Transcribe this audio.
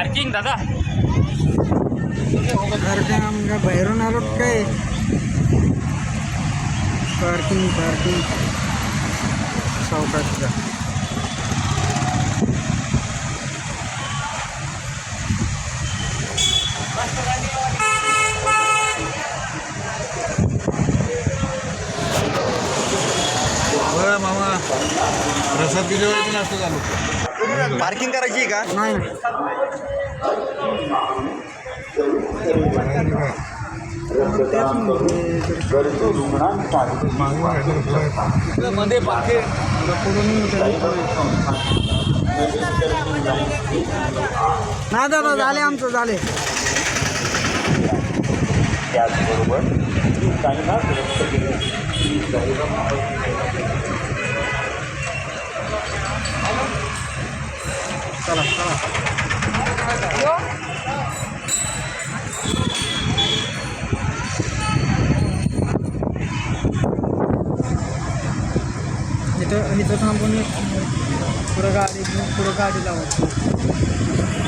Parking दादा आमच्या बाहेरून आलो काय पार्किंग सावकाशचा मामा प्रसाद दिल्यावर पण असं चालू पार्किंग करायची आहे का? नाही मध्ये पार्किंग नाही दादा झाले आमचं झाले त्याचबरोबर त्यांना चला इथं थांबून पुढं गाडी लावायची